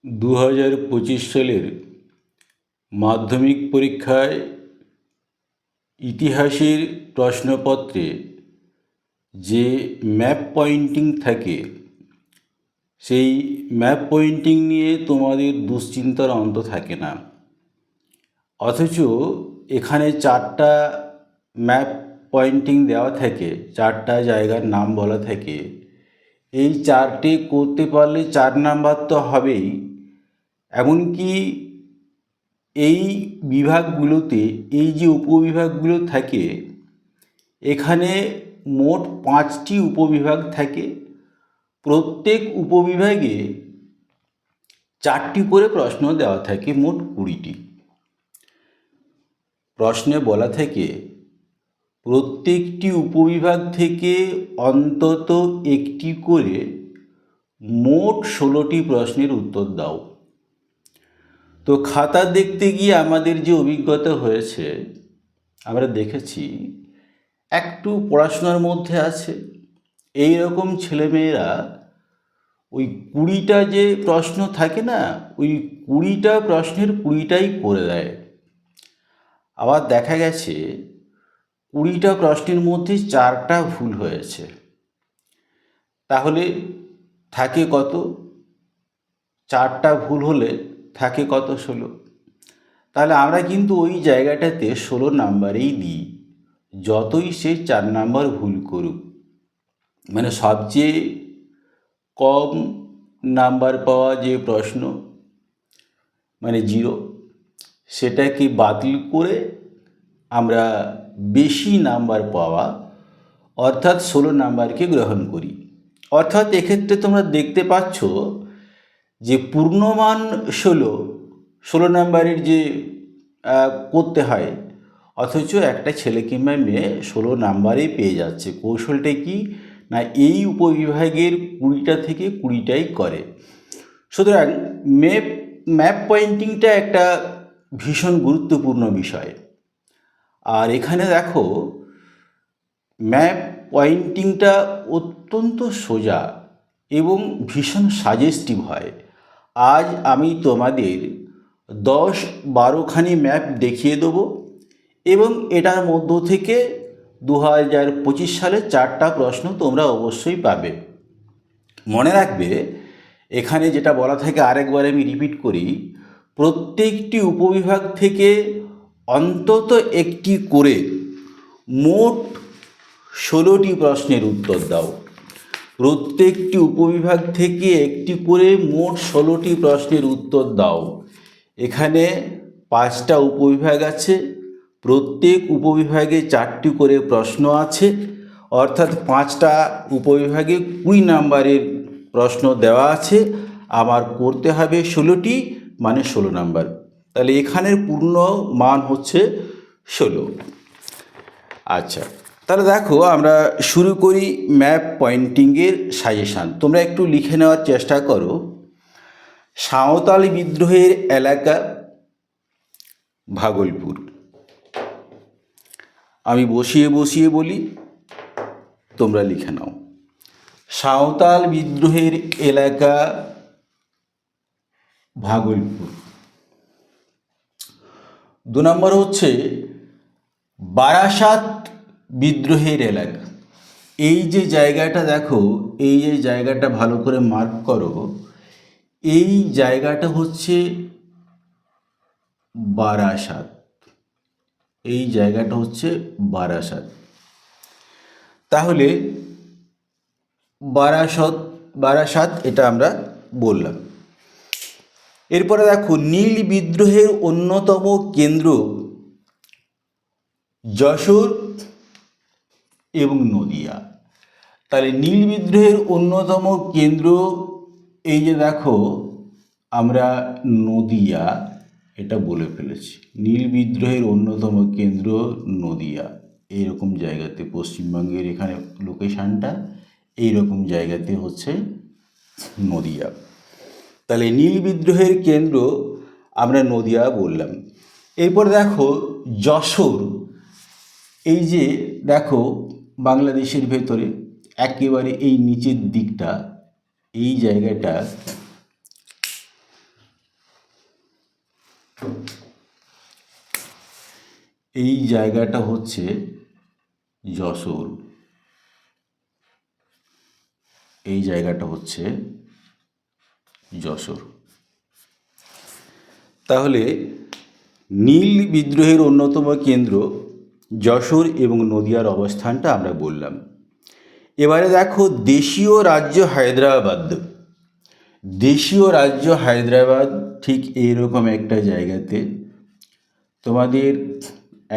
2025 সালের মাধ্যমিক পরীক্ষায় ইতিহাসের প্রশ্নপত্রে যে ম্যাপ পয়েন্টিং থাকে সেই ম্যাপ পয়েন্টিং নিয়ে তোমাদের দুশ্চিন্তার অন্ত থাকে না। অথচ এখানে 4টা ম্যাপ পয়েন্টিং দেওয়া থাকে, 4টা জায়গার নাম বলা থাকে। এই 4টে করতে পারলে 4 নাম্বার তো হবেই, এমনকি এই বিভাগগুলোতে এই যে উপবিভাগগুলো থাকে এখানে মোট 5টি উপবিভাগ থাকে। প্রত্যেক উপবিভাগে 4টি করে প্রশ্ন দেওয়া থাকে, মোট 20টি। প্রশ্নে বলা থাকে প্রত্যেকটি উপবিভাগ থেকে অন্তত একটি করে মোট 16টি প্রশ্নের উত্তর দাও। তো খাতা দেখতে গিয়ে আমাদের যে অভিজ্ঞতা হয়েছে, আমরা দেখেছি একটু পড়াশোনার মধ্যে আছে এই রকম ছেলেমেয়েরা ওই 20টা যে প্রশ্ন থাকে না, ওই 20টা প্রশ্নের 20টাই করে দেয়। আবার দেখা গেছে 20টা প্রশ্নের মধ্যে 4টা ভুল হয়েছে। তাহলে থাকে কত? 4টা ভুল হলে থাকে কত? 16। তাহলে আমরা কিন্তু ওই জায়গাটাতে 16 নাম্বারেই দিই, যতই সে 4 নাম্বার ভুল করুক। মানে সবচেয়ে কম নাম্বার পাওয়া যে প্রশ্ন মানে 0, সেটাকে বাতিল করে আমরা বেশি নাম্বার পাওয়া অর্থাৎ 16 নাম্বারকে গ্রহণ করি। অর্থাৎ এক্ষেত্রে তোমরা দেখতে পাচ্ছ যে পূর্ণমান 16 নাম্বারের যে করতে হয়, অথচ একটা ছেলে কিংবা মেয়ে 16 নাম্বারেই পেয়ে যাচ্ছে। কৌশলটা কি না, এই উপবিভাগের 20টা থেকে 20টাই করে। সুতরাং ম্যাপ পয়েন্টিংটা একটা ভীষণ গুরুত্বপূর্ণ বিষয়। আর এখানে দেখো ম্যাপ পয়েন্টিংটা অত্যন্ত সোজা এবং ভীষণ সাজেস্টিভ হয়। আজ আমি তোমাদের 10-12খানি ম্যাপ দেখিয়ে দেবো এবং এটার মধ্য থেকে 2025 সালে 4টা প্রশ্ন তোমরা অবশ্যই পাবে। মনে রাখবে এখানে যেটা বলা থাকে, আরেকবার আমি রিপিট করি, প্রত্যেকটি উপবিভাগ থেকে অন্তত একটি করে মোট 16টি প্রশ্নের উত্তর দাও। প্রত্যেকটি উপবিভাগ থেকে একটি করে মোট 16টি প্রশ্নের উত্তর দাও। এখানে 5টা উপবিভাগ আছে, প্রত্যেক উপবিভাগে 4টি করে প্রশ্ন আছে, অর্থাৎ 5টা উপবিভাগে 20 নাম্বারের প্রশ্ন দেওয়া আছে। আমার করতে হবে 16টি, মানে 16 নাম্বার। তাহলে এখানের পূর্ণ মান হচ্ছে 16। আচ্ছা, তাহলে দেখো আমরা শুরু করি ম্যাপ পয়েন্টিংয়ের সাজেশান। তোমরা একটু লিখে নেওয়ার চেষ্টা করো। সাঁওতাল বিদ্রোহের এলাকা ভাগলপুর। আমি বসিয়ে বসিয়ে বলি, তোমরা লিখে নাও। সাঁওতাল বিদ্রোহের এলাকা ভাগলপুর। 2 নম্বর হচ্ছে বারাসাত বিদ্রোহের এলাকা। এই যে জায়গাটা দেখো, এই যে জায়গাটা ভালো করে মার্ক করো, এই জায়গাটা হচ্ছে বারাসাত। এই জায়গাটা হচ্ছে বারাসাত। তাহলে বারাসাত এটা আমরা বললাম। এরপরে দেখো নীল বিদ্রোহের অন্যতম কেন্দ্র যশোর এবং নদিয়া। তাহলে নীল বিদ্রোহের অন্যতম কেন্দ্র এই যে দেখো আমরা নদিয়া এটা বলে ফেলেছি। নীল বিদ্রোহের অন্যতম কেন্দ্র নদিয়া, এইরকম জায়গাতে পশ্চিমবঙ্গের এখানে লোকেশানটা এইরকম জায়গাতে হচ্ছে নদিয়া। তাহলে নীল বিদ্রোহের কেন্দ্র আমরা নদিয়া বললাম। এরপর দেখো যশোর। এই যে দেখো বাংলাদেশের ভেতরে একেবারে এই নিচের দিকটা, এই জায়গাটা এই জায়গাটা হচ্ছে যশোর, এই জায়গাটা হচ্ছে যশোর। তাহলে নীল বিদ্রোহের অন্যতম কেন্দ্র যশোর এবং নদিয়ার অবস্থানটা আমরা বললাম। এবারে দেখো দেশীয় রাজ্য হায়দ্রাবাদ। দেশীয় রাজ্য হায়দ্রাবাদ ঠিক এইরকম একটা জায়গাতে তোমাদের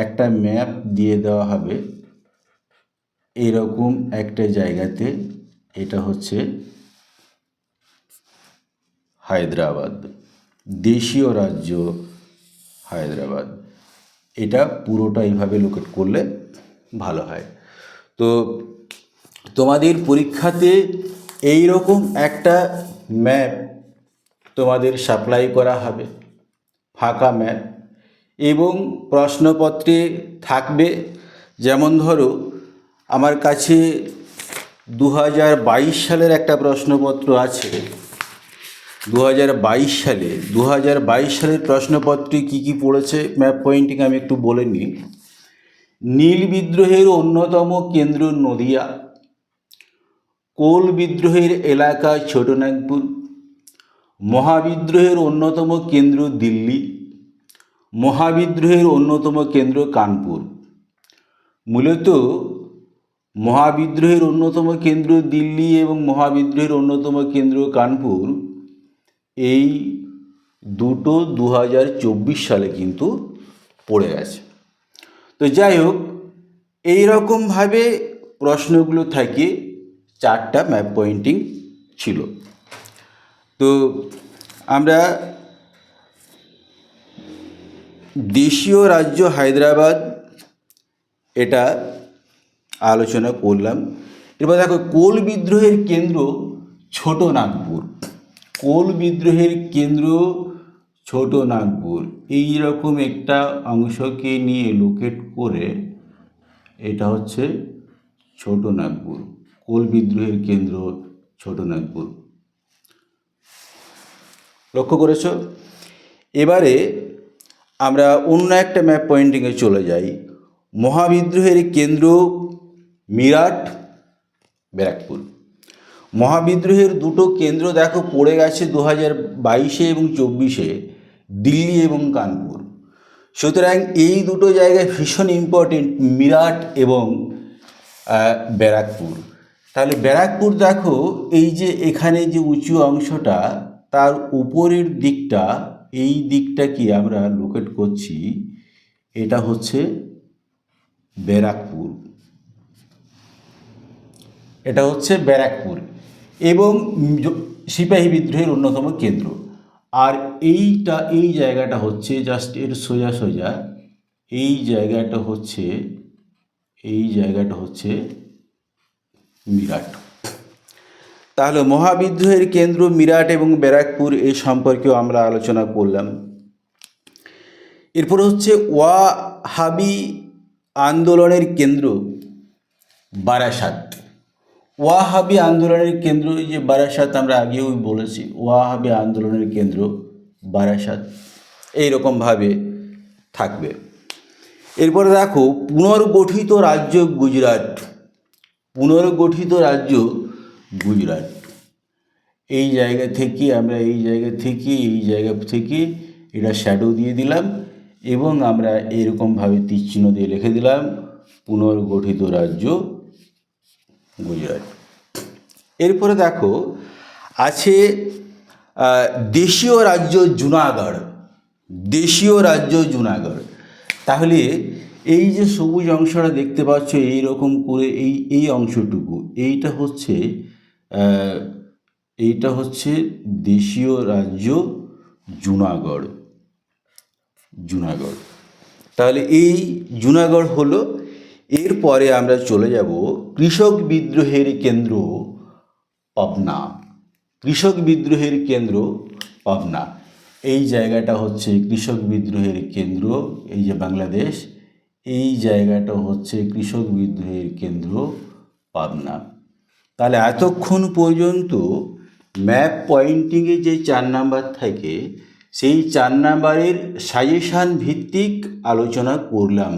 একটা ম্যাপ দিয়ে দেওয়া হবে, এরকম একটা জায়গাতে। এটা হচ্ছে হায়দ্রাবাদ, দেশীয় রাজ্য হায়দ্রাবাদ। এটা পুরোটা এইভাবে লোকেট করলে ভালো হয়। তো তোমাদের পরীক্ষাতে এই রকম একটা ম্যাপ তোমাদের সাপ্লাই করা হবে, ফাঁকা ম্যাপ, এবং প্রশ্নপত্রে থাকবে। যেমন ধরো আমার কাছে 2022 সালের একটা প্রশ্নপত্র আছে। 2022 সালের প্রশ্নপত্রে কী কী পড়েছে ম্যাপ পয়েন্টিং আমি একটু বলে নিই। নীল বিদ্রোহের অন্যতম কেন্দ্র নদিয়া, কোল বিদ্রোহের এলাকা ছোটনাগপুর, মহাবিদ্রোহের অন্যতম কেন্দ্র দিল্লি, মহাবিদ্রোহের অন্যতম কেন্দ্র কানপুর। মূলত মহাবিদ্রোহের অন্যতম কেন্দ্র দিল্লি এবং মহাবিদ্রোহের অন্যতম কেন্দ্র কানপুর, এই দুটো 2024 সালে কিন্তু পড়ে গেছে। তো যাই হোক, এইরকমভাবে প্রশ্নগুলো থাকে, 4টা ম্যাপ পয়েন্টিং ছিল। তো আমরা দেশীয় রাজ্য হায়দ্রাবাদ এটা আলোচনা করলাম। এবার দেখো কোল বিদ্রোহের কেন্দ্র ছোটনাগপুর। কোল বিদ্রোহের কেন্দ্র ছোটনাগপুর, এইরকম একটা অংশকে নিয়ে লোকেট করে এটা হচ্ছে ছোটনাগপুর। কোল বিদ্রোহের কেন্দ্র ছোটনাগপুর, লক্ষ্য করেছ? এবারে আমরা অন্য একটা ম্যাপ পয়েন্টিংয়ে চলে যাই। মহাবিদ্রোহের কেন্দ্র মিরাট, ব্যারাকপুর। মহাবিদ্রোহের দুটো কেন্দ্র দেখো পড়ে গেছে 2022 এবং 2024, দিল্লি এবং কানপুর। সুতরাং এই দুটো জায়গায় ভীষণ ইম্পর্টেন্ট, মিরাট এবং ব্যারাকপুর। তাহলে ব্যারাকপুর দেখো, এই যে এখানে যে উঁচু অংশটা, তার উপরের দিকটা, এই দিকটা কি আমরা লোকেট করছি, এটা হচ্ছে ব্যারাকপুর। এটা হচ্ছে ব্যারাকপুর এবং সিপাহী বিদ্রোহের অন্যতম কেন্দ্র। আর এই জায়গাটা হচ্ছে জাস্ট এর সোজা সোজা, এই জায়গাটা হচ্ছে মিরাট। তাহলে মহাবিদ্রোহের কেন্দ্র মিরাট এবং ব্যারাকপুর, এই সম্পর্কেও আমরা আলোচনা করলাম। এরপর হচ্ছে ওয়াহাবি আন্দোলনের কেন্দ্র বারাসাত। ওয়াহাবি আন্দোলনের কেন্দ্র, এই যে বারাসাত, আমরা আগেও বলেছি ওয়াহাবি আন্দোলনের কেন্দ্র বারাসাত, এইরকমভাবে থাকবে। এরপরে দেখো পুনর্গঠিত রাজ্য গুজরাট। পুনর্গঠিত রাজ্য গুজরাট, এই জায়গা থেকে আমরা এই জায়গা থেকে এটা শ্যাডো দিয়ে দিলাম এবং আমরা এরকমভাবে তীরচিহ্ন দিয়ে লিখে দিলাম পুনর্গঠিত রাজ্য গুজরাট। এরপরে দেখো আছে দেশীয় রাজ্য জুনাগড়। দেশীয় রাজ্য জুনাগড়। তাহলে এই যে সবুজ অংশটা দেখতে পাচ্ছ এইরকম করে, এই অংশটুকু, এইটা হচ্ছে দেশীয় রাজ্য জুনাগড়। জুনাগড়, তাহলে এই জুনাগড় হলো। এরপরে আমরা চলে যাব কৃষক বিদ্রোহের কেন্দ্র পাবনা। কৃষক বিদ্রোহের কেন্দ্র পাবনা, এই জায়গাটা হচ্ছে কৃষক বিদ্রোহের কেন্দ্র। এই যে বাংলাদেশ, এই জায়গাটা হচ্ছে কৃষক বিদ্রোহের কেন্দ্র পাবনা। তাহলে এতক্ষণ পর্যন্ত ম্যাপ পয়েন্টিংয়ে যে 4 নাম্বার থাকে, সেই 4 নাম্বারের সাজেশান ভিত্তিক আলোচনা করলাম।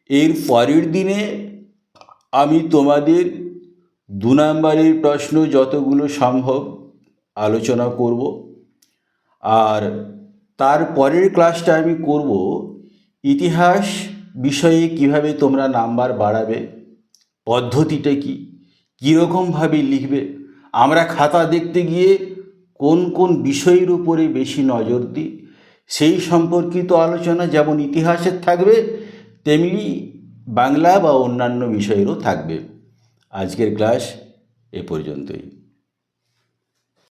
এর পরের দিনে আমি তোমাদের 2 নাম্বারের প্রশ্ন যতগুলো সম্ভব আলোচনা করব। আর তার পরের ক্লাসটা আমি করব ইতিহাস বিষয়ে কিভাবে তোমরা নাম্বার বাড়াবে, পদ্ধতিটা কি, কীরকমভাবে লিখবে। আমরা খাতা দেখতে গিয়ে কোন কোন বিষয়ের উপরে বেশি নজর দিই সেই সম্পর্কিত আলোচনা যেমন ইতিহাসের থাকবে, তেমনি বাংলা বা অন্যান্য বিষয়েরও থাকবে। আজকের ক্লাস এ পর্যন্তই।